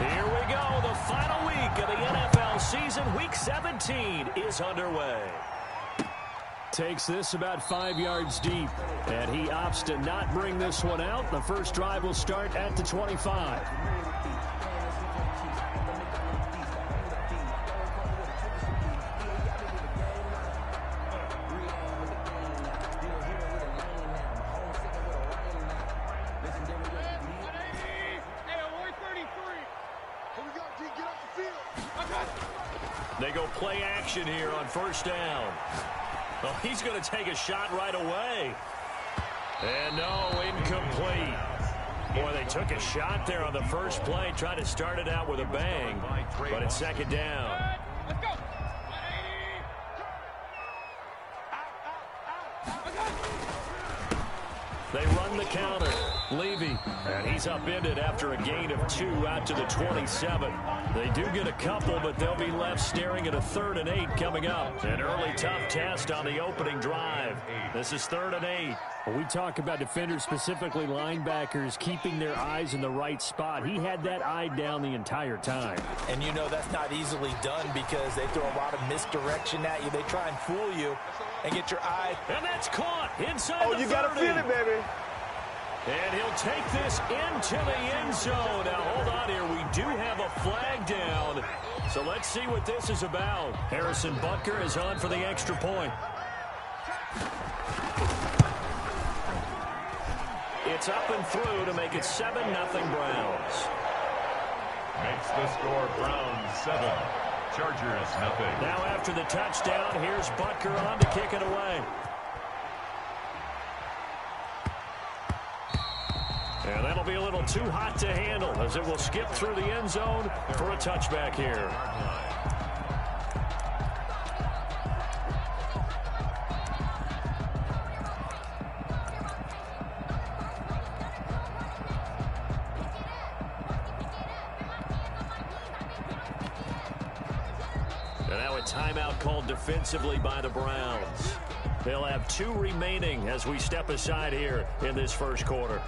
Here we go. The final week of the NFL season. Week 17 is underway. Takes this about 5 yards deep, and he opts to not bring this one out. The first drive will start at the 25. They go play action here on first down. Well, he's going to take a shot right away. And no, incomplete. Boy, they took a shot there on the first play. Tried to start it out with a bang, but it's second down. Let's go. They run the counter. Levy, and he's upended after a gain of 2 out to the 27. They do get a couple, but they'll be left staring at a 3rd and 8 coming up. An early tough test on the opening drive. This is 3rd and 8. When we talk about defenders, specifically linebackers, keeping their eyes in the right spot. He had that eye down the entire time. And you know that's not easily done because they throw a lot of misdirection at you. They try and fool you and get your eye. And that's caught inside the 30. Oh, you got to feel it, baby. And he'll take this into the end zone. Now, hold on here. We do have a flag down. So let's see what this is about. Harrison Butker is on for the extra point. It's up and through to make it 7-0 Browns. Makes the score Browns 7, Chargers nothing. Now after the touchdown, here's Butker on to kick it away. And that'll be a little too hot to handle as it will skip through the end zone for a touchback here. And now a timeout called defensively by the Browns. They'll have 2 remaining as we step aside here in this first quarter.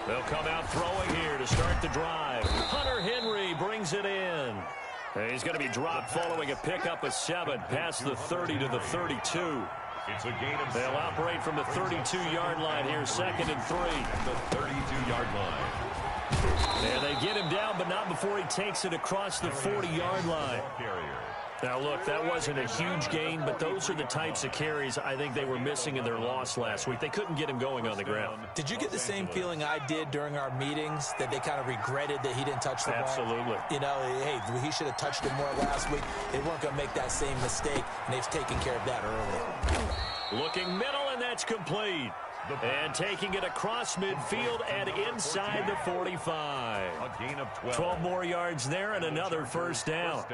They'll come out throwing here to start the drive. Hunter Henry brings it in. And he's going to be dropped following a pickup of 7 past the 30 to the 32. It's a gain of 7. They'll operate from the 32-yard line here, 2nd and 3. At the 32-yard line. And they get him down, but not before he takes it across the 40-yard line. Now, look, that wasn't a huge gain, but those are the types of carries I think they were missing in their loss last week. They couldn't get him going on the ground. Did you get the same feeling I did during our meetings, that they kind of regretted that he didn't touch the ball? Absolutely. You know, hey, he should have touched it more last week. They weren't going to make that same mistake, and they've taken care of that early. Looking middle, and that's complete. And taking it across midfield and inside the 45. A gain of 12. 12 more yards there and another first down.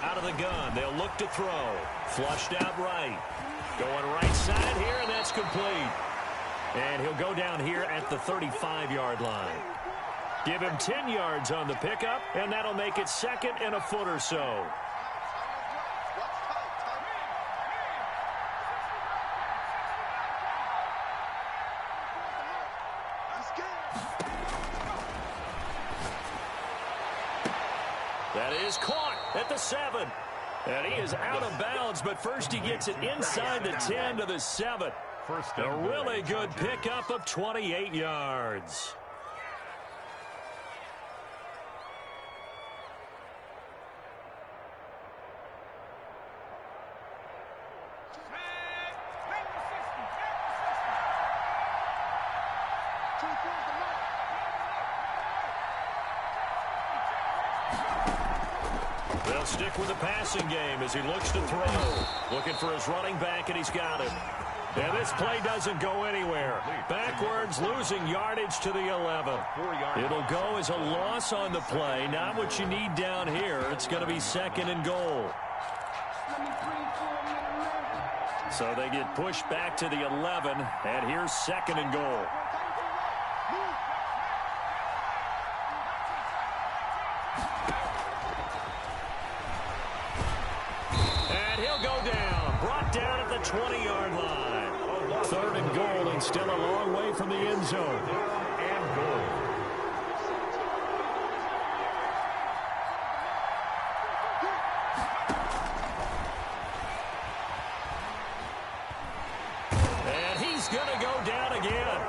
Out of the gun, they'll look to throw. Flushed out right. Going right side here, and that's complete. And he'll go down here at the 35-yard line. Give him 10 yards on the pickup, and that'll make it 2nd and a foot or so. That is caught at the 7. And he is out of bounds, but first he gets it inside the 10 to the 7. A really good pickup of 28 yards. They'll stick with the passing game as he looks to throw. Looking for his running back, and he's got him. And this play doesn't go anywhere. Backwards, losing yardage to the 11. It'll go as a loss on the play. Not what you need down here. It's going to be 2nd and goal. So they get pushed back to the 11, and here's 2nd and goal. And he'll go down. Brought down at the 20-yard line. 3rd and goal, and still a long way from the end zone. And goal. And he's going to go down again.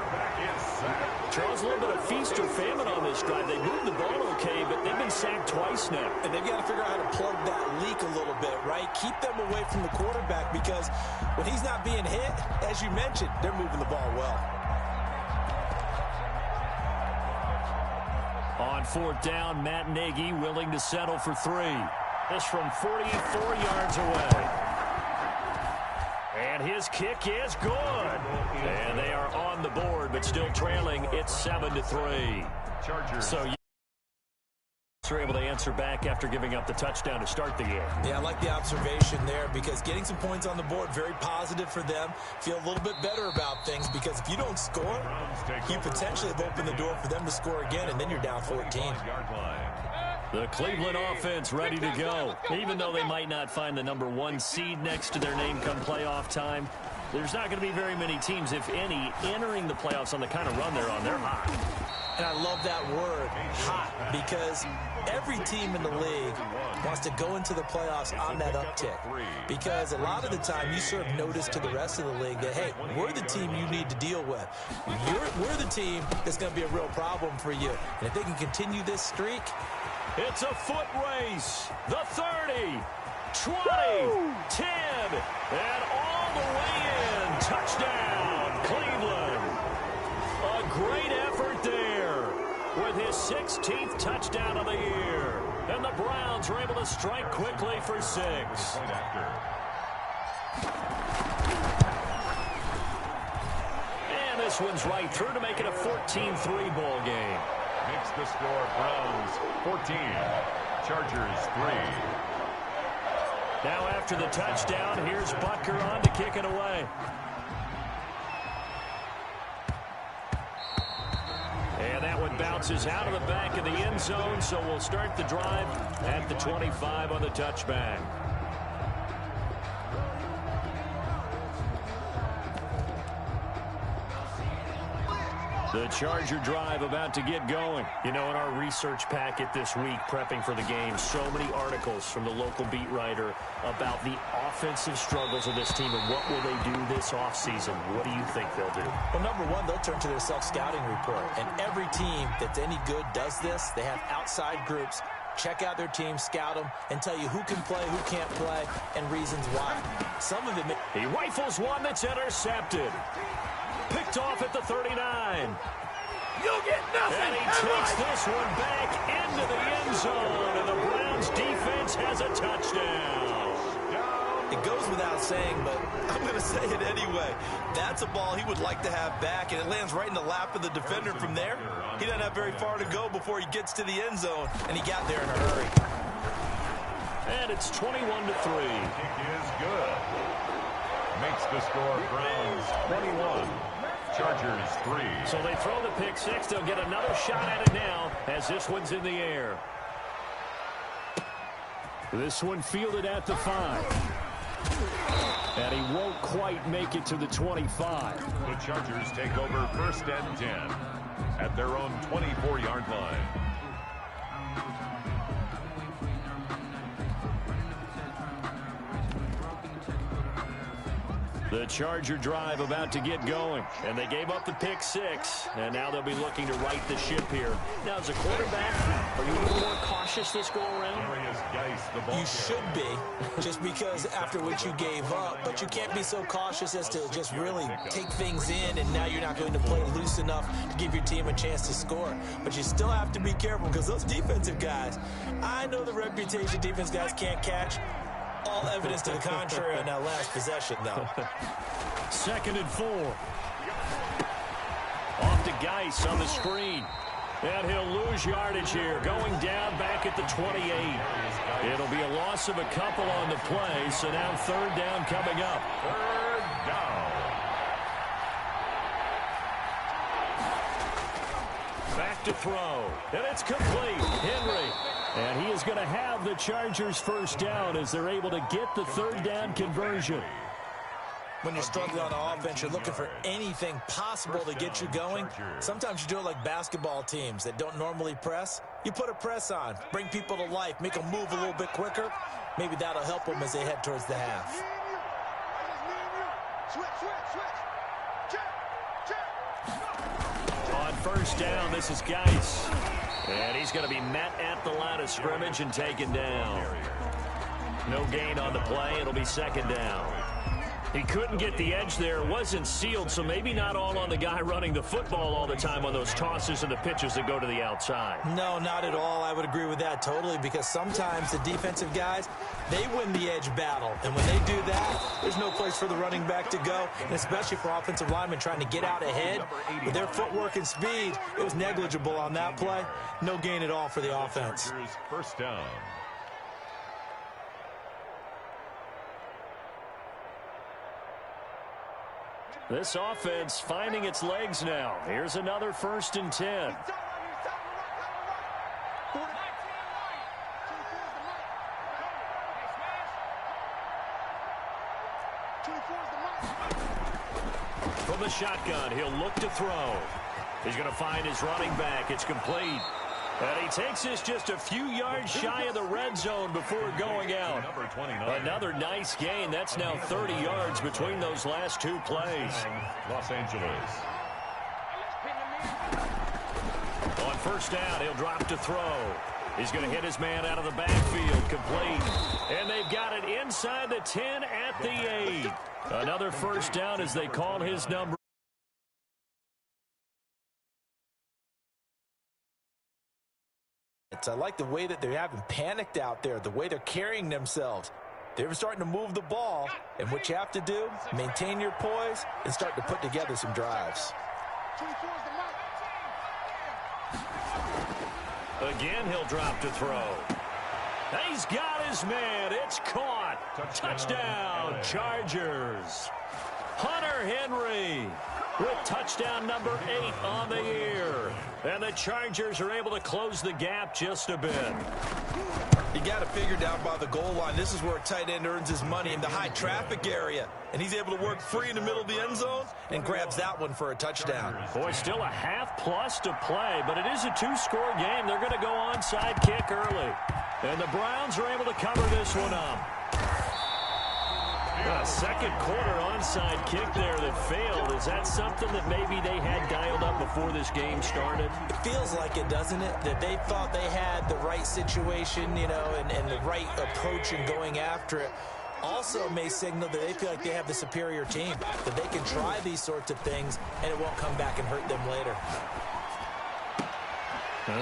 Charles, a little bit of feast or famine on this drive. They moved the ball okay, but they've been sacked twice now. And they've got to figure out how to plug that leak a little bit, right? Keep them away from the quarterback because when he's not being hit, as you mentioned, they're moving the ball well. On 4th down, Matt Nagy willing to settle for 3. This from 44 yards away. And his kick is good. And they are on the board, but still trailing. It's 7-3. Chargers. So you're able to answer back after giving up the touchdown to start the game. Yeah, I like the observation there because getting some points on the board, very positive for them. Feel a little bit better about things because if you don't score, you potentially have opened the door for them to score again, and then you're down 14. The Cleveland offense ready to go. Even though they might not find the number 1 seed next to their name come playoff time, there's not going to be very many teams, if any, entering the playoffs on the kind of run they're on. They're hot. And I love that word, hot, because every team in the league wants to go into the playoffs on that uptick. Because a lot of the time you serve notice to the rest of the league that, hey, we're the team you need to deal with. We're the team that's going to be a real problem for you. And if they can continue this streak, it's a foot race. The 30, 20, 10, and all the way in. Touchdown, Cleveland. A great effort there with his 16th touchdown of the year. And the Browns are able to strike quickly for 6. And this one's right through to make it a 14-3 ball game. Makes the score Browns 14, Chargers 3. Now after the touchdown, here's Butker on to kick it away. And that one bounces out of the back of the end zone, so we'll start the drive at the 25 on the touchback. The Charger drive about to get going. You know, in our research packet this week, prepping for the game, so many articles from the local beat writer about the offensive struggles of this team and what will they do this offseason. What do you think they'll do? Well, number one, they'll turn to their self-scouting report. And every team that's any good does this. They have outside groups. Check out their team, scout them, and tell you who can play, who can't play, and reasons why. Some of it... He rifles one that's intercepted. Picked off at the 39. You'll get nothing. And he takes this one back into the end zone, and the Browns defense has a touchdown. It goes without saying, but I'm going to say it anyway. That's a ball he would like to have back, and it lands right in the lap of the defender from there. He doesn't have very far to go before he gets to the end zone, and he got there in a hurry. And it's 21-3. Kick is good. Makes the score Browns 21. Chargers 3. So they throw the pick six. They'll get another shot at it now as this one's in the air. This one fielded at the 5. And he won't quite make it to the 25. The Chargers take over 1st and 10 at their own 24-yard line. The Charger drive about to get going. And they gave up the pick six. And now they'll be looking to right the ship here. Now, as a quarterback, are you a little more cautious this go-around? You should be, just because after what you gave up. But you can't be so cautious as to just really take things in, and now you're not going to play loose enough to give your team a chance to score. But you still have to be careful because those defensive guys, I know the reputation defense guys can't catch. All evidence to the contrary on that last possession, though. 2nd and 4. Off to Geis on the screen. And he'll lose yardage here, going down back at the 28. It'll be a loss of a couple on the play, so now 3rd down coming up. 3rd down. Back to throw, and it's complete. Henry. And he is going to have the Chargers 1st down as they're able to get the 3rd down conversion. When you're struggling on offense, you're looking for anything possible to get you going. Sometimes you do it like basketball teams that don't normally press. You put a press on, bring people to life, make them move a little bit quicker. Maybe that'll help them as they head towards the half. On 1st down, this is Geis. And he's going to be met at the line of scrimmage and taken down. No gain on the play. It'll be 2nd down. He couldn't get the edge there. Wasn't sealed, so maybe not all on the guy running the football all the time on those tosses and the pitches that go to the outside. No, not at all. I would agree with that totally, because sometimes the defensive guys, they win the edge battle. And when they do that, there's no place for the running back to go, and especially for offensive linemen trying to get out ahead. With their footwork and speed, it was negligible on that play. No gain at all for the offense. 1st down. This offense finding its legs now. Here's another 1st and 10. From the shotgun, he'll look to throw. He's going to find his running back. It's complete. And he takes this just a few yards shy of the red zone before going out. Another nice gain. That's now 30 yards between those last 2 plays. Los Angeles. On 1st down, he'll drop to throw. He's going to hit his man out of the backfield. Complete. And they've got it inside the 10 at the 8. Another 1st down as they call his number. I like the way that they haven't panicked out there, the way they're carrying themselves. They're starting to move the ball, and what you have to do, maintain your poise and start to put together some drives. Again, he'll drop to throw. He's got his man. It's caught. Touchdown, Chargers. Hunter Henry with touchdown number 8 on the year. And the Chargers are able to close the gap just a bit. You got to figure down by the goal line. This is where a tight end earns his money, in the high traffic area. And he's able to work free in the middle of the end zone and grabs that one for a touchdown. Boy, still a half-plus to play, but it is a 2-score game. They're going to go onside kick early. And the Browns are able to cover this one up. A 2nd quarter onside kick there that failed. Is that something that maybe they had dialed up before this game started? It feels like it, doesn't it? That they thought they had the right situation, you know, and the right approach in going after it. Also may signal that they feel like they have the superior team, that they can try these sorts of things and it won't come back and hurt them later.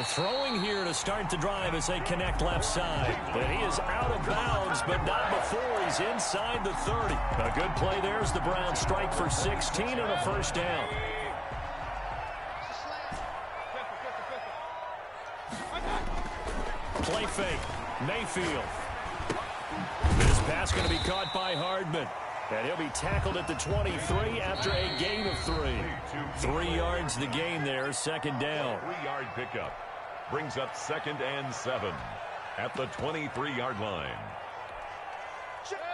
Throwing here to start the drive as they connect left side. And he is out of bounds, but not before he's inside the 30. A good play there as the Browns strike for 16 and a 1st down. Play fake. Mayfield. This pass going to be caught by Hardman. And he'll be tackled at the 23 after a gain of 3. 3 yards the gain there, 2nd down. 3-yard pickup brings up 2nd and 7 at the 23-yard line.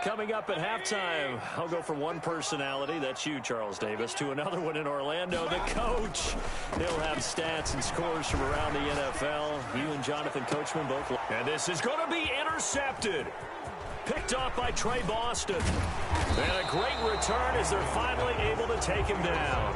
Coming up at halftime, I'll go from one personality, that's you, Charles Davis, to another one in Orlando, the coach. He'll have stats and scores from around the NFL. You and Jonathan Coachman both. And this is going to be intercepted. Picked off by Trey Boston. And a great return as they're finally able to take him down.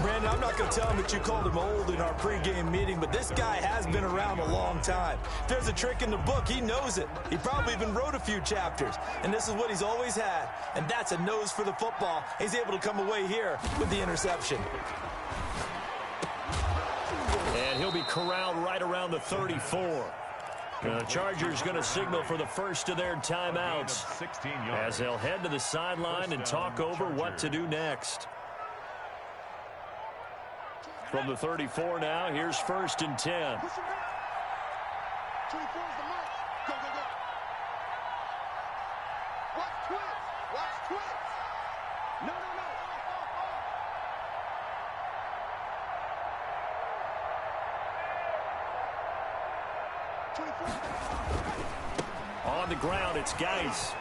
Brandon, I'm not going to tell him that you called him old in our pregame meeting, but this guy has been around a long time. If there's a trick in the book, he knows it. He probably even wrote a few chapters. And this is what he's always had. And that's a nose for the football. He's able to come away here with the interception. And he'll be corralled right around the 34. The Chargers going to signal for the first of their timeouts as they'll head to the sideline and talk over what to do next. From the 34 now, here's 1st and 10. 24 is the mark. Go, go, go. Watch twins. Watch twins. No, no, no. On the ground, it's Geis.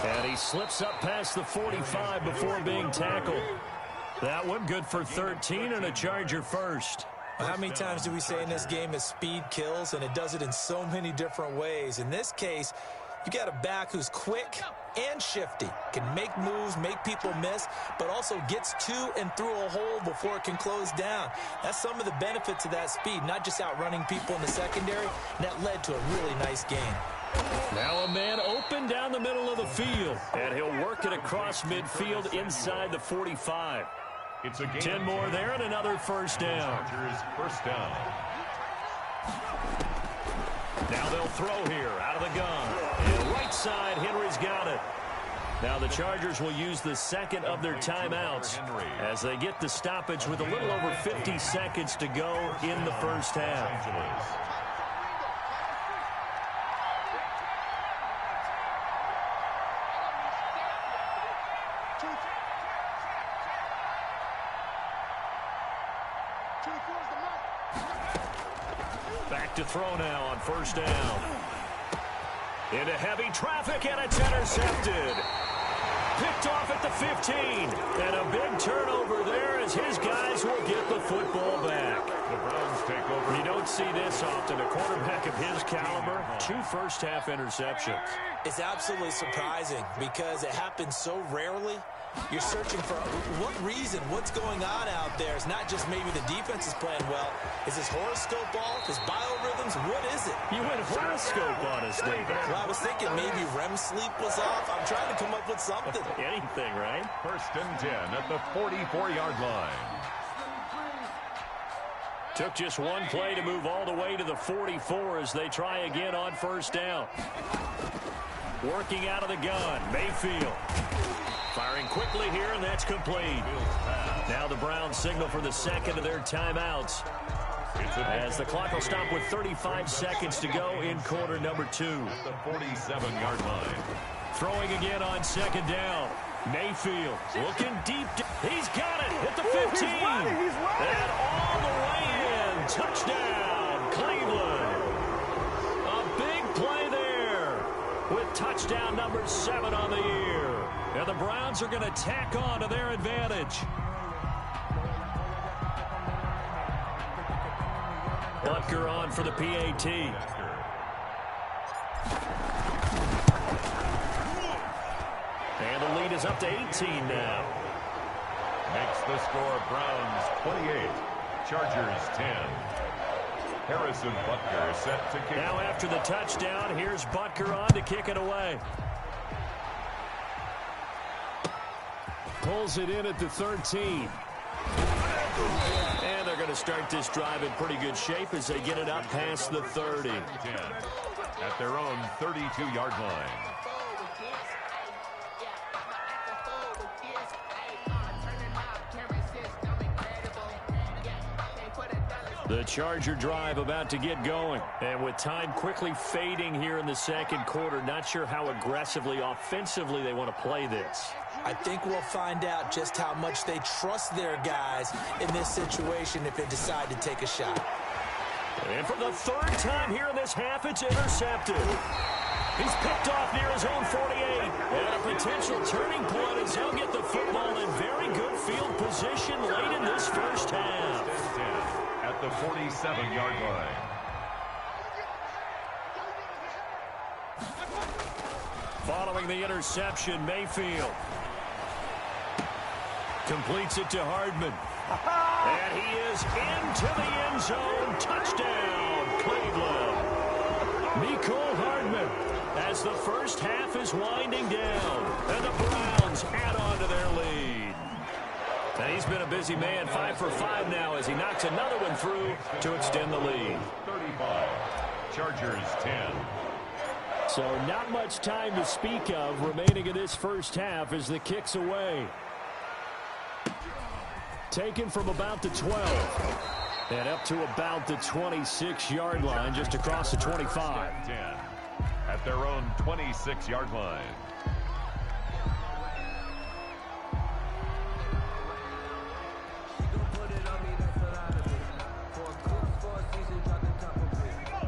And he slips up past the 45 before being tackled. That one good for 13 and a Charger first. How many times do we say in this game that speed kills, and it does it in so many different ways? In this case, you got a back who's quick and shifty, can make moves, make people miss, but also gets to and through a hole before it can close down. That's some of the benefits of that speed, not just outrunning people in the secondary. And that led to a really nice game. Now a man open down the middle of the field, and he'll work it across midfield inside the 45. It's a game 10 more there and another first down. Chargers first down. Now they'll throw here out of the gun. And right side, Henry's got it. Now the Chargers will use the second of their timeouts as they get the stoppage with a little over 50 seconds to go in the first half. Back to throw now on first down. Into heavy traffic, and it's intercepted. Picked off at the 15. And a big turnover there as his guys will get the football back. The Browns take over. You don't see this often. A quarterback of his caliber, 2 first-half interceptions. It's absolutely surprising because it happens so rarely. You're searching for what reason, what's going on out there. It's not just maybe the defense is playing well. Is his horoscope off? His biorhythms? What is it? You went horoscope on us, David. Well, I was thinking maybe REM sleep was off. I'm trying to come up with something. Anything, right? 1st and 10 at the 44-yard line. Took just one play to move all the way to the 44 as they try again on first down. Working out of the gun, Mayfield. Firing quickly here, and that's complete. Now the Browns signal for the second of their timeouts as the clock will stop with 35 seconds to go in quarter number 2. At the 47-yard line. Throwing again on second down. Mayfield looking deep. He's got it at the 15. And all the way in. Touchdown, Cleveland. A big play there with touchdown number 7 on the year. And the Browns are going to tack on to their advantage. Butker on for the PAT. And the lead is up to 18 now. Makes the score Browns 28, Chargers 10. Harrison Butker set to kick. Now after the touchdown, here's Butker on to kick it away. Pulls it in at the 13. And they're going to start this drive in pretty good shape as they get it up past the 30. 10 at their own 32-yard line. The Charger drive about to get going. And with time quickly fading here in the second quarter, not sure how aggressively, offensively they want to play this. I think we'll find out just how much they trust their guys in this situation if they decide to take a shot. And for the 3rd time here in this half, it's intercepted. He's picked off near his own 48. And a potential turning point as he'll get the football in very good field position late in this first half. At the 47-yard line. Following the interception, Mayfield completes it to Hardman. And he is into the end zone. Touchdown, Cleveland. Mecole Hardman as the first half is winding down. And the Browns add on to their lead. And he's been a busy man, 5 for 5 now as he knocks another one through to extend the lead. 35. Chargers 10. So not much time to speak of remaining in this first half as the kick's away. Taken from about the 12. And up to about the 26-yard line, just across the 25. 10 at their own 26-yard line.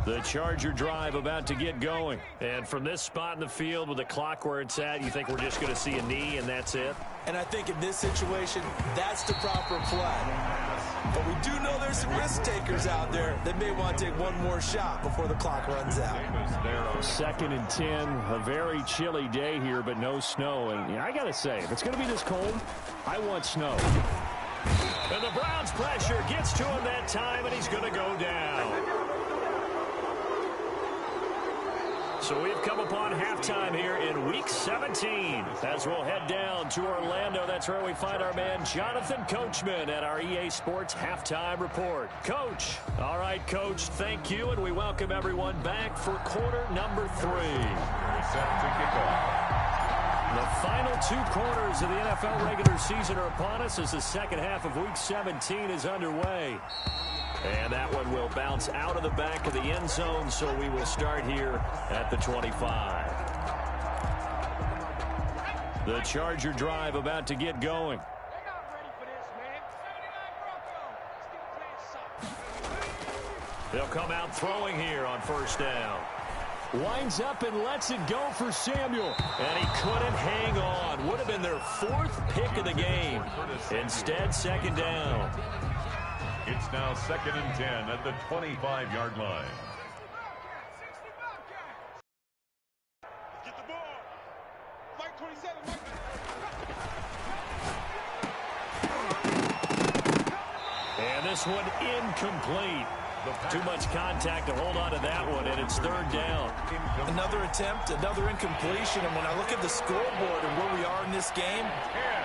The Charger drive about to get going. And from this spot in the field with the clock where it's at, you think we're just going to see a knee and that's it? And I think in this situation, that's the proper play. But we do know there's some risk takers out there that may want to take one more shot before the clock runs out. 2nd and 10, a very chilly day here, but no snow. And I got to say, if it's going to be this cold, I want snow. And the Browns pressure gets to him that time, and he's going to go down. So we've come upon halftime here in Week 17. As we'll head down to Orlando, that's where we find our man Jonathan Coachman at our EA Sports Halftime Report. Coach. All right, Coach, thank you, and we welcome everyone back for quarter number 3. Set to kick off. The final 2 quarters of the NFL regular season are upon us as the second half of Week 17 is underway. And that one will bounce out of the back of the end zone, so we will start here at the 25. The Charger drive about to get going. They'll come out throwing here on first down. Winds up and lets it go for Samuel. And he couldn't hang on. Would have been their 4th pick of the game. Instead, second down. It's now 2nd and 10 at the 25-yard line. Get the ball. Mike 27. And this one incomplete. Too much contact to hold on to that one, and it's 3rd down. Another attempt, another incompletion, and when I look at the scoreboard and where we are in this game,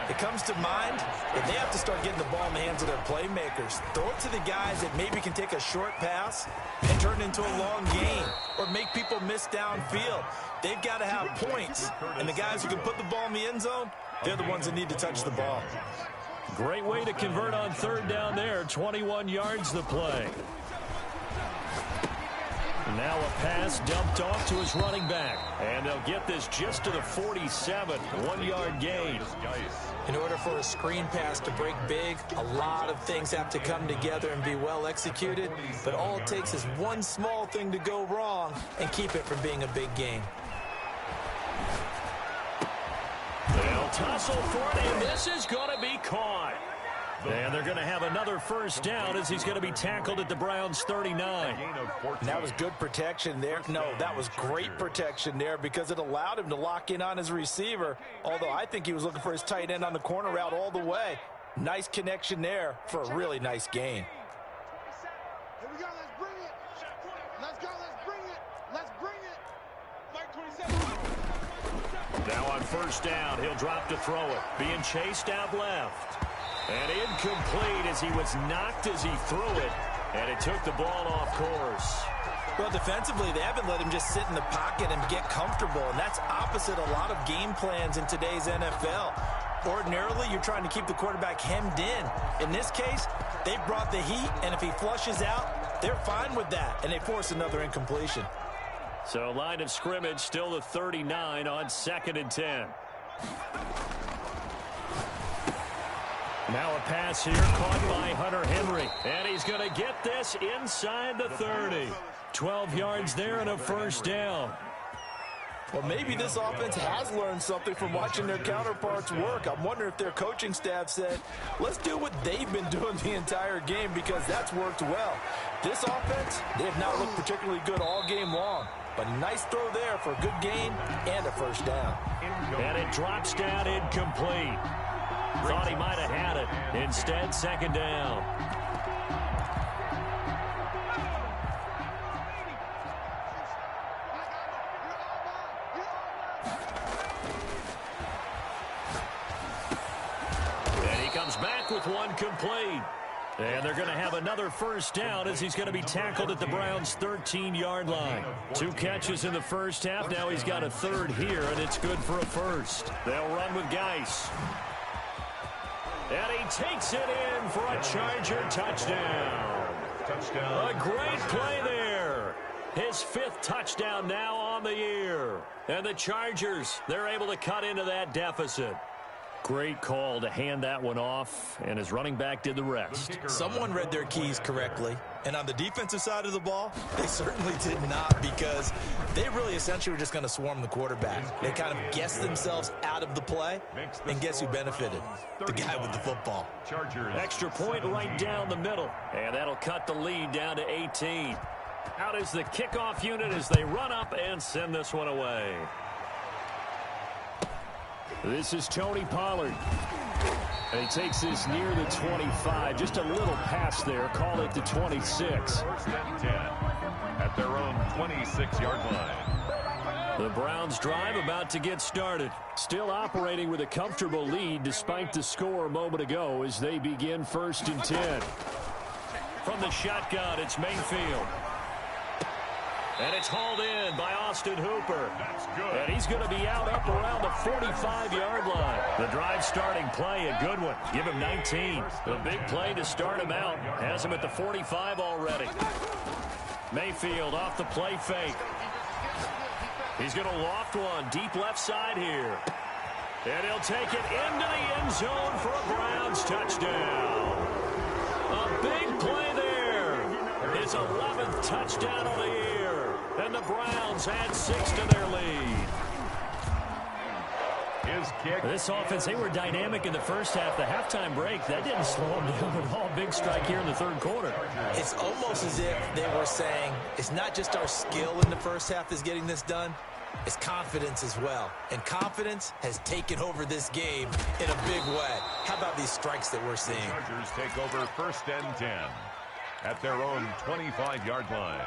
it comes to mind that they have to start getting the ball in the hands of their playmakers. Throw it to the guys that maybe can take a short pass and turn it into a long gain or make people miss downfield. They've got to have points, and the guys who can put the ball in the end zone, they're the ones that need to touch the ball. Great way to convert on 3rd down there. 21 yards the play. Now a pass dumped off to his running back. And they'll get this just to the 47. 1-yard gain. In order for a screen pass to break big, a lot of things have to come together and be well executed. But all it takes is one small thing to go wrong and keep it from being a big gain. They'll tussle for it, and this is going to be caught. And they're going to have another first down as he's going to be tackled at the Browns' 39. That was good protection there. No, that was great protection there because it allowed him to lock in on his receiver, although I think he was looking for his tight end on the corner route all the way. Nice connection there for a really nice gain. Here we go. Let's bring it. Let's go. Let's bring it. Let's bring it. Mike 27. Now on first down, he'll drop to throw it. Being chased out left. And incomplete as he was knocked as he threw it. And it took the ball off course. Well, defensively, they haven't let him just sit in the pocket and get comfortable. And that's opposite a lot of game plans in today's NFL. Ordinarily, you're trying to keep the quarterback hemmed in. In this case, they brought the heat, and if he flushes out, they're fine with that. And they force another incompletion. So line of scrimmage still the 39 on 2nd and 10. Now a pass here caught by Hunter Henry. And he's going to get this inside the 30. 12 yards there and a first down. Well, maybe this offense has learned something from watching their counterparts work. I'm wondering if their coaching staff said, let's do what they've been doing the entire game because that's worked well. This offense, they have not looked particularly good all game long. But nice throw there for a good gain and a first down. And it drops down incomplete. Thought he might have had it. Instead, second down. And he comes back with one complete. And they're going to have another first down as he's going to be tackled at the Browns' 13-yard line. 2 catches in the first half. Now he's got a third here, and it's good for a first. They'll run with Geis. And he takes it in for a Charger touchdown. A great play there. His 5th touchdown now on the year. And the Chargers, they're able to cut into that deficit. Great call to hand that one off, and his running back did the rest. Someone read their keys correctly, and on the defensive side of the ball, they certainly did not, because they really essentially were just going to swarm the quarterback. They kind of guessed themselves out of the play, and guess who benefited? The guy with the football. Extra point right down the middle, and that'll cut the lead down to 18. Out is the kickoff unit as they run up and send this one away. This is Tony Pollard. And he takes this near the 25. Just a little pass there. Call it the 26. First and 10 at their own 26-yard line. The Browns drive about to get started. Still operating with a comfortable lead despite the score a moment ago as they begin 1st and 10. From the shotgun, it's Mayfield. And it's hauled in by Austin Hooper. That's good. And he's going to be out up around the 45-yard line. The drive starting play, a good one. Give him 19. The big play to start him out. Has him at the 45 already. Mayfield off the play fake. He's going to loft one deep left side here. And he'll take it into the end zone for a Browns touchdown. A big play there. His 11th touchdown of the year. And the Browns add 6 to their lead. His kick. This offense, they were dynamic in the first half. The halftime break, that didn't slow them down at all. Big strike here in the 3rd quarter. It's almost as if they were saying, it's not just our skill in the first half that's getting this done. It's confidence as well. And confidence has taken over this game in a big way. How about these strikes that we're seeing? Chargers take over 1st and 10 at their own 25-yard line.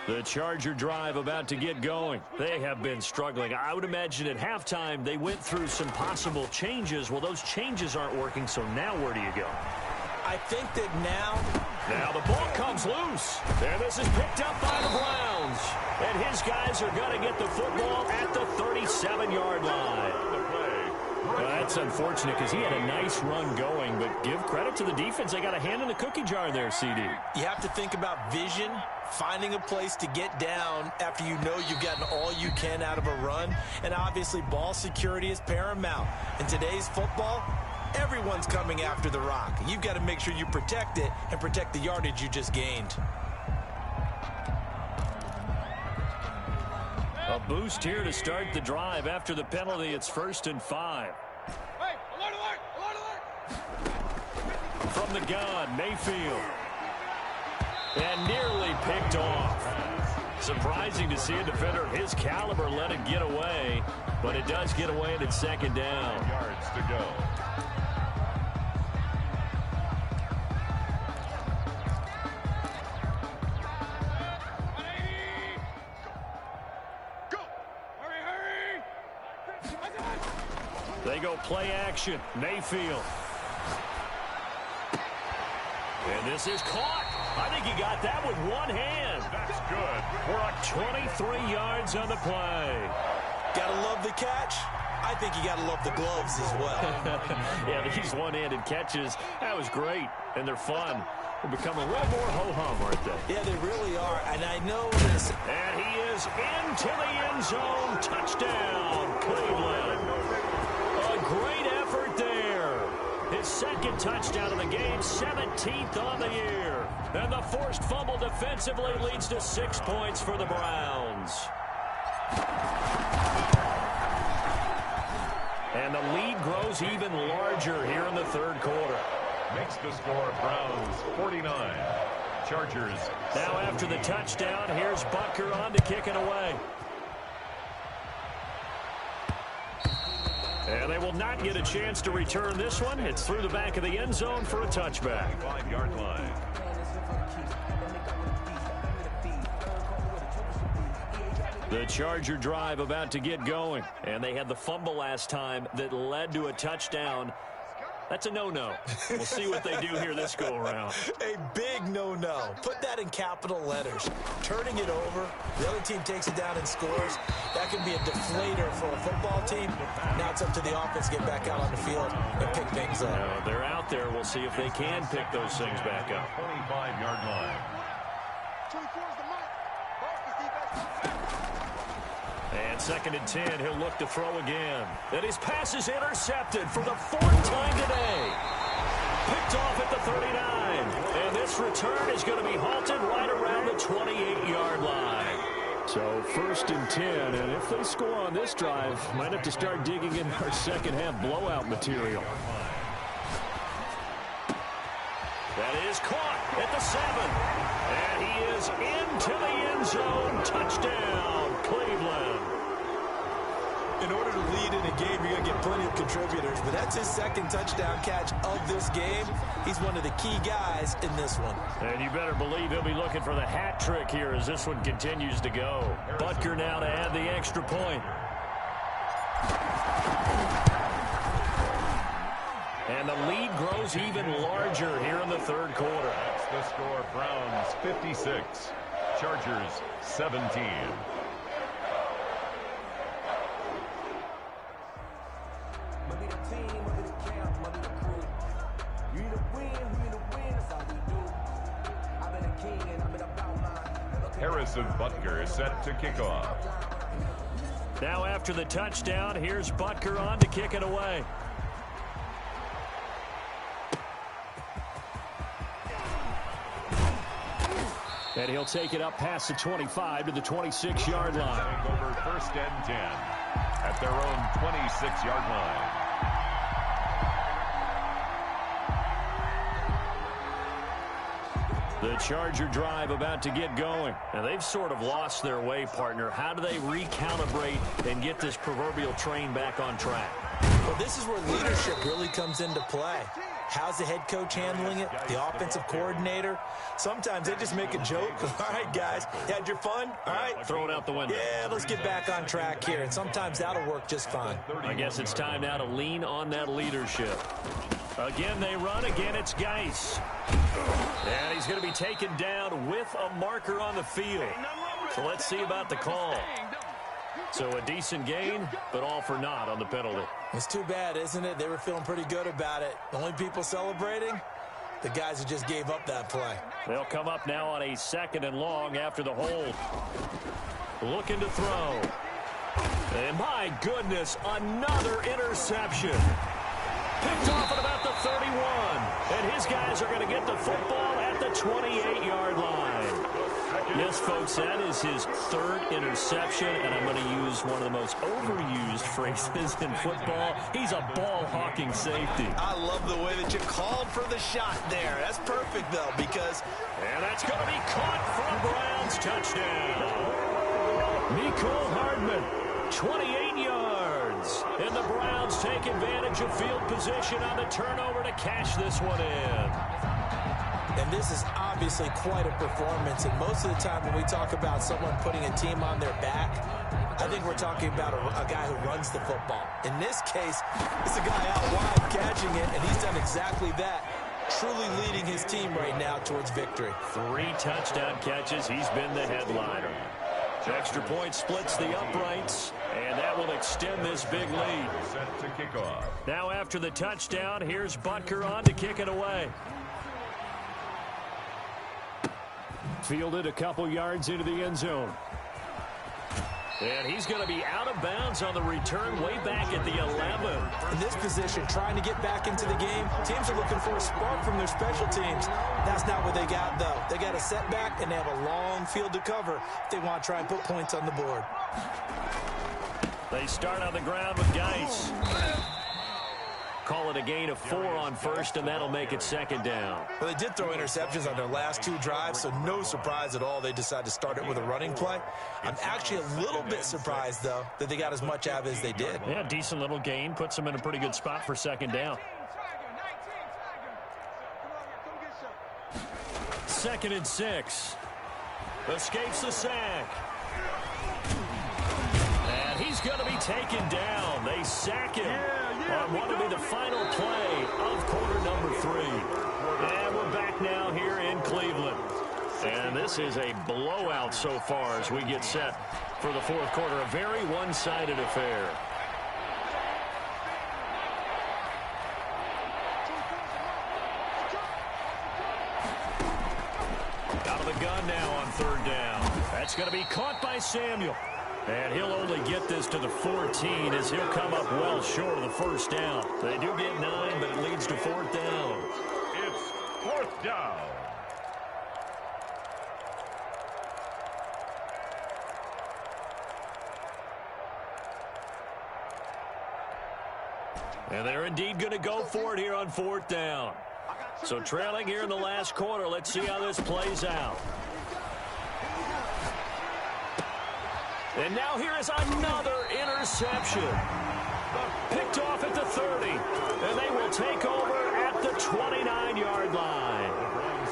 The Charger drive about to get going. They have been struggling. I would imagine at halftime they went through some possible changes. Well, those changes aren't working, so now where do you go? I think that Now the ball comes loose. And this is picked up by the Browns. And his guys are going to get the football at the 37-yard line. Well, that's unfortunate because he had a nice run going, but give credit to the defense. They got a hand in the cookie jar there, CD. You have to think about vision, finding a place to get down after you know you've gotten all you can out of a run. And obviously ball security is paramount. In today's football, everyone's coming after the rock. You've got to make sure you protect it and protect the yardage you just gained. A boost here to start the drive after the penalty. It's 1st and 5. Hey, alert, alert, alert, alert. From the gun, Mayfield. And nearly picked off. Surprising to see a defender of his caliber let it get away, but it does get away and it's 2nd down. Yards to go. They go play action. Mayfield. And this is caught. I think he got that with one hand. That's good. We're at 23 yards on the play. Gotta love the catch. I think you gotta love the gloves as well. Yeah, these one-handed catches, that was great. And they're fun. They're becoming a little more ho-hum, aren't they? Yeah, they really are. And I know this. And he is into the end zone. Touchdown, Cleveland. A great effort there. His 2nd touchdown of the game, 17th on the year. And the forced fumble defensively leads to 6 points for the Browns. And the lead grows even larger here in the 3rd quarter. Makes the score Browns 49. Chargers. Now after the touchdown, here's Butker on to kick it away. And they will not get a chance to return this one. It's through the back of the end zone for a touchback. 5-yard line. The Charger drive about to get going. And they had the fumble last time that led to a touchdown. That's a no-no. We'll see what they do here this go-around. A big no-no. Put that in capital letters. Turning it over, the other team takes it down and scores. That can be a deflator for a football team. Now it's up to the offense to get back out on the field and pick things up. They're out there. We'll see if they can pick those things back up. 25-yard line. 24 is the mark. Boston's defense. And 2nd and 10, he'll look to throw again. And his pass is intercepted for the 4th time today. Picked off at the 39. And this return is going to be halted right around the 28-yard line. So 1st and 10, and if they score on this drive, might have to start digging in our second-half blowout material. That is caught at the 7. And he is into the end zone. Touchdown, Cleveland. In order to lead in a game, you're going to get plenty of contributors, but that's his 2nd touchdown catch of this game. He's one of the key guys in this one. And you better believe he'll be looking for the hat trick here as this one continues to go. Butker now to add the extra point. And the lead grows even larger here in the 3rd quarter. That's the score. Browns 56, Chargers 17. Harrison Butker is set to kick off. Now after the touchdown, here's Butker on to kick it away. And he'll take it up past the 25 to the 26-yard line. Over 1st and 10 at their own 26-yard line. The Charger drive about to get going. And they've sort of lost their way, partner. How do they recalibrate and get this proverbial train back on track? Well, this is where leadership really comes into play. How's the head coach handling it? The offensive coordinator? Sometimes they just make a joke. All right, guys, you had your fun? All right. Throw it out the window. Yeah, let's get back on track here. And sometimes that'll work just fine. I guess it's time now to lean on that leadership. Again, they run. Again, it's Geis. And he's going to be taken down with a marker on the field. So let's see about the call. So a decent gain, but all for naught on the penalty. It's too bad, isn't it? They were feeling pretty good about it. The only people celebrating, the guys who just gave up that play. They'll come up now on a 2nd and long after the hold. Looking to throw. And my goodness, another interception. Picked off at about the 31. And his guys are going to get the football at the 28-yard line. Yes, folks, that is his 3rd interception, and I'm going to use one of the most overused phrases in football. He's a ball-hawking safety. I love the way that you called for the shot there. That's perfect, though, because... And that's going to be caught for a Browns touchdown. Mecole Hardman, 28 yards. And the Browns take advantage of field position on the turnover to cash this one in. And this is obviously quite a performance. And most of the time when we talk about someone putting a team on their back, I think we're talking about a guy who runs the football. In this case, it's a guy out wide catching it, and he's done exactly that, truly leading his team right now towards victory. 3 touchdown catches. He's been the headliner. Extra point splits the uprights, and that will extend this big lead. Set to kick off. Now after the touchdown, here's Butker on to kick it away. Fielded a couple yards into the end zone. And he's going to be out of bounds on the return way back at the 11. In this position, trying to get back into the game, teams are looking for a spark from their special teams. That's not what they got, though. They got a setback, and they have a long field to cover if they want to try and put points on the board. They start on the ground with Geis. Call it a gain of 4 on first, and that'll make it 2nd down. Well, they did throw interceptions on their last 2 drives, so no surprise at all they decided to start it with a running play. I'm actually a little bit surprised, though, that they got as much out of it as they did. Yeah, decent little gain. Puts them in a pretty good spot for 2nd down. 2nd and 6. Escapes the sack. And he's he's going to be taken down. They sack him on what will be the final play of quarter number 3. And we're back now here in Cleveland. And this is a blowout so far as we get set for the fourth quarter. A very one-sided affair. Out of the gun now on third down. That's going to be caught by Samuel. And he'll only get this to the 14 as he'll come up well short of the first down. They do get 9, but it leads to fourth down. It's fourth down. And they're indeed going to go for it here on fourth down. So trailing here in the last quarter. Let's see how this plays out. And now here is another interception. Picked off at the 30. And they will take over at the 29-yard line.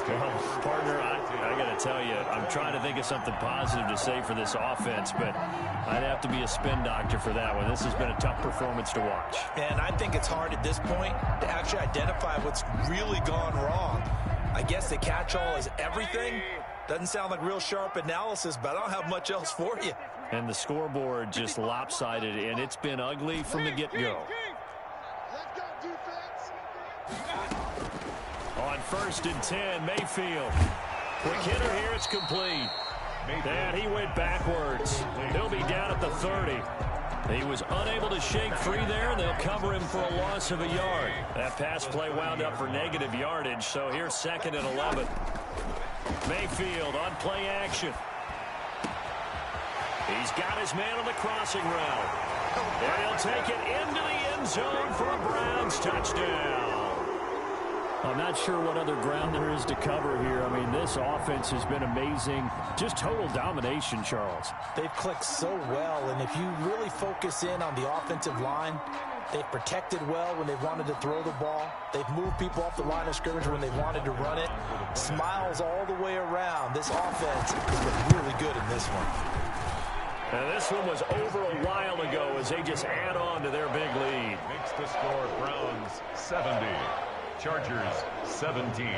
Well, partner, I got to tell you, I'm trying to think of something positive to say for this offense, but I'd have to be a spin doctor for that one. This has been a tough performance to watch. And I think it's hard at this point to actually identify what's really gone wrong. I guess the catch-all is everything. Doesn't sound like real sharp analysis, but I don't have much else for you. And the scoreboard just lopsided, and it's been ugly from the get-go. Let's go, defense. On 1st and 10, Mayfield. Quick hitter here, it's complete. And he went backwards. He'll be down at the 30. He was unable to shake free there, and they'll cover him for a loss of a yard. That pass play wound up for negative yardage, so here's 2nd and 11. Mayfield on play action. He's got his man on the crossing route. And he'll take it into the end zone for a Browns touchdown. I'm not sure what other ground there is to cover here. I mean, this offense has been amazing. Just total domination, Charles. They've clicked so well, and if you really focus in on the offensive line, they've protected well when they've wanted to throw the ball. They've moved people off the line of scrimmage when they've wanted to run it. Smiles all the way around. This offense has been really good in this one. And this one was over a while ago as they just add on to their big lead. Makes the score Browns 70. Chargers 17.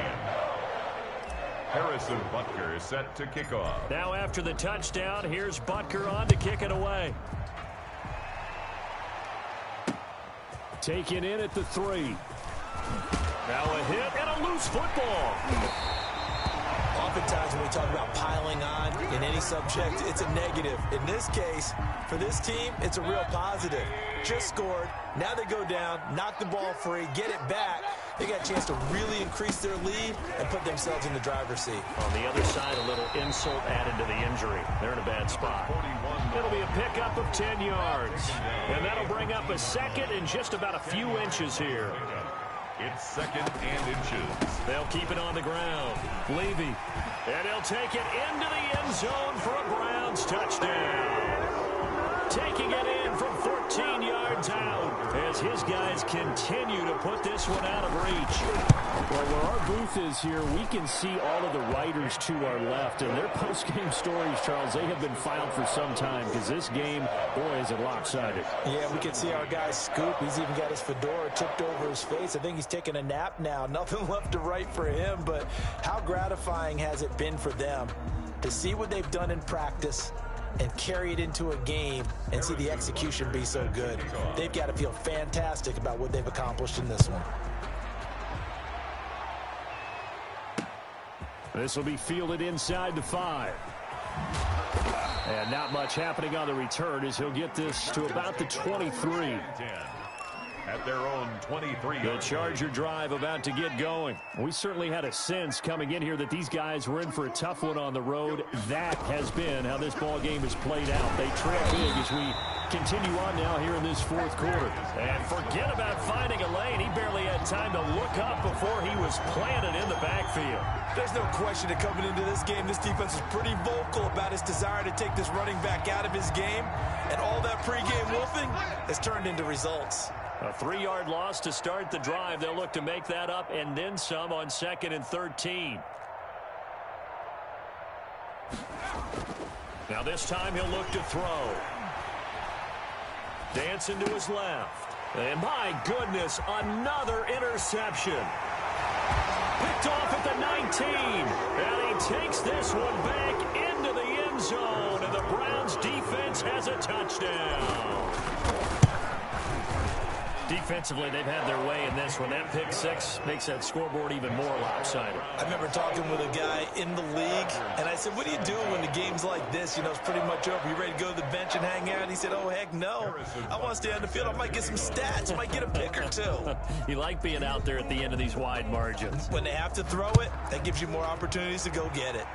Harrison Butker set to kick off. Now after the touchdown, here's Butker on to kick it away. Taken in at the 3. Now a hit and a loose football. Oftentimes when we talk about piling on in any subject, it's a negative. In this case, for this team, it's a real positive. Just scored. Now they go down, knock the ball free, get it back. They got a chance to really increase their lead and put themselves in the driver's seat. On the other side, a little insult added to the injury. They're in a bad spot. It'll be a pickup of 10 yards. And that'll bring up a 2nd and just about a few inches here. It's 2nd and inches. They'll keep it on the ground. Levy. And he'll take it into the end zone for a Browns touchdown. Taking it in from 14 yards out as his guys continue to put this one out of reach. Well, where our booth is here, we can see all of the writers to our left, and their post-game stories, Charles, they have been filed for some time because this game, boy, is it lopsided. Yeah, we can see our guy Scoop. He's even got his fedora tipped over his face. I think he's taking a nap now. Nothing left to write for him, but how gratifying has it been for them to see what they've done in practice and carry it into a game and see the execution be so good. They've got to feel fantastic about what they've accomplished in this one. This will be fielded inside the 5. And not much happening on the return as he'll get this to about the 23. At their own 23. The Charger drive about to get going. We certainly had a sense coming in here that these guys were in for a tough one on the road. That has been how this ball game has played out. They trail big as we continue on now here in this fourth quarter. And forget about finding a lane. He barely had time to look up before he was planted in the backfield. There's no question that coming into this game, this defense is pretty vocal about its desire to take this running back out of his game. And all that pregame wolfing has turned into results. A 3-yard loss to start the drive. They'll look to make that up and then some on 2nd and 13. Now this time he'll look to throw. Dancing to his left. And my goodness, another interception. Picked off at the 19. And he takes this one back into the end zone. And the Browns defense has a touchdown. Defensively, they've had their way in this one. That pick six makes that scoreboard even more lopsided. I remember talking with a guy in the league, and I said, what do you do when the game's like this? You know, it's pretty much over. You ready to go to the bench and hang out? And he said, oh, heck no. I want to stay on the field. I might get some stats. I might get a pick or two. You like being out there at the end of these wide margins. When they have to throw it, that gives you more opportunities to go get it.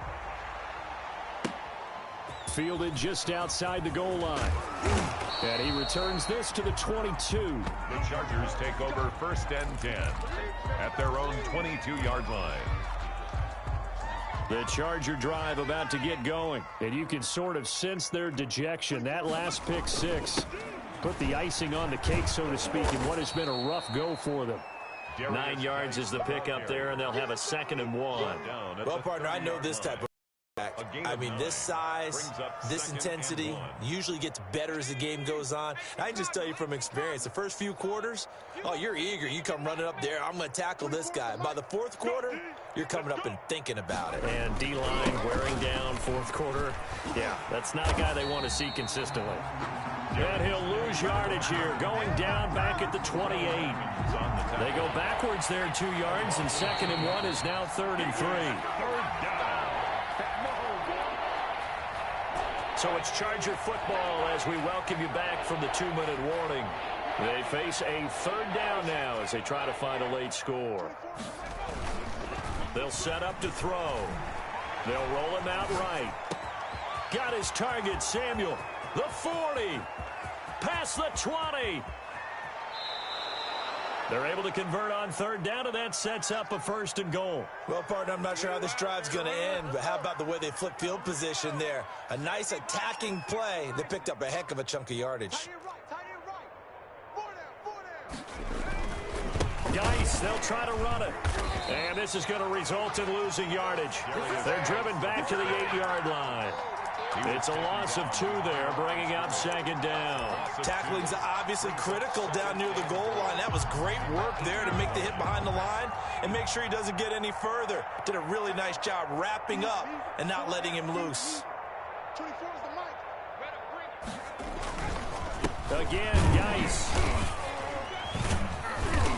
Fielded just outside the goal line. And he returns this to the 22. The Chargers take over 1st and 10 at their own 22-yard line. The Charger drive about to get going. And you can sort of sense their dejection. That last pick six put the icing on the cake, so to speak, in what has been a rough go for them. 9 yards is the pick up there, and they'll have a 2nd and 1. Well, partner, I know this type of I mean, this size, this intensity usually gets better as the game goes on. I can just tell you from experience, the first few quarters, oh, you're eager. You come running up there. I'm going to tackle this guy. By the 4th quarter, you're coming up and thinking about it. And D-line wearing down 4th quarter. Yeah, that's not a guy they want to see consistently. And he'll lose yardage here, going down back at the 28. They go backwards there 2 yards, and 2nd and 1 is now 3rd and 3. So it's Charger football as we welcome you back from the 2-minute warning. They face a 3rd down now as they try to find a late score. They'll set up to throw. They'll roll him out right. Got his target, Samuel. The 40. Past the 20. They're able to convert on 3rd down, and that sets up a 1st and goal. Well, partner, I'm not sure how this drive's going to end, but how about the way they flip field position there? A nice attacking play. They picked up a heck of a chunk of yardage. Geis, they'll try to run it. And this is going to result in losing yardage. They're driven back to the 8-yard line. It's a loss of 2 there, bringing up 2nd down. Tackling's obviously critical down near the goal line. That was great work there to make the hit behind the line and make sure he doesn't get any further. Did a really nice job wrapping up and not letting him loose. Again, Geis.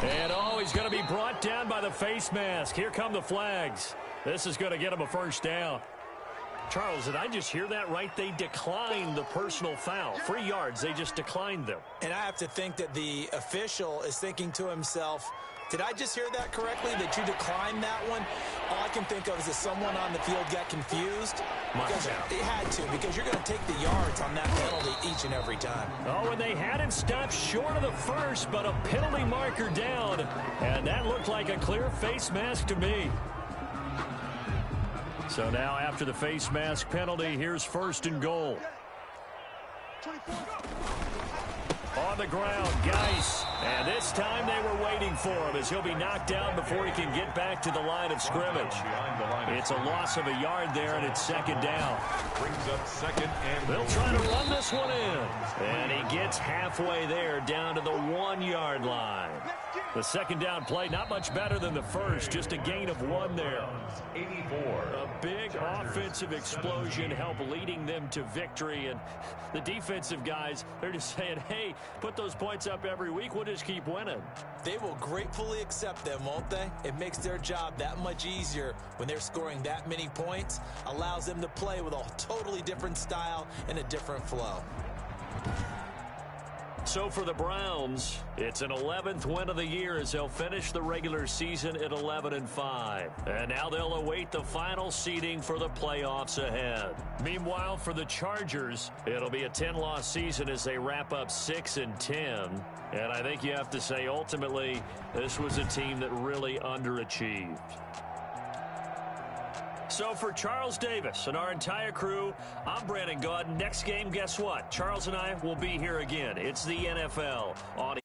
And oh, he's going to be brought down by the face mask. Here come the flags. This is going to get him a 1st down. Charles, did I just hear that right? They declined the personal foul. 3 yards, they just declined them. And I have to think that the official is thinking to himself, did I just hear that correctly, that you declined that one? All I can think of is that someone on the field got confused. It had to, because you're going to take the yards on that penalty each and every time. Oh, and they had him stopped short of the 1st, but a penalty marker down. And that looked like a clear face mask to me. So now after the face mask penalty, here's 1st and goal. On the ground, Geis. And this time they were waiting for him as he'll be knocked down before he can get back to the line of scrimmage. It's a loss of a yard there, and it's 2nd down. Brings up 2nd and they'll try to run this one in. And he gets halfway there down to the 1-yard line. The 2nd down play, not much better than the 1st, just a gain of 1 there. 84. A big offensive explosion helped leading them to victory. And the defensive guys, they're just saying, hey, put those points up every week. We'll just keep winning. They will gratefully accept them, won't they? It makes their job that much easier when they're scoring that many points. Allows them to play with a totally different style and a different flow. So for the Browns, it's an 11th win of the year as they'll finish the regular season at 11-5. And now they'll await the final seeding for the playoffs ahead. Meanwhile, for the Chargers, it'll be a 10-loss season as they wrap up 6-10. And I think you have to say, ultimately, this was a team that really underachieved. So for Charles Davis and our entire crew, I'm Brandon Gaudin. Next game, guess what? Charles and I will be here again. It's the NFL on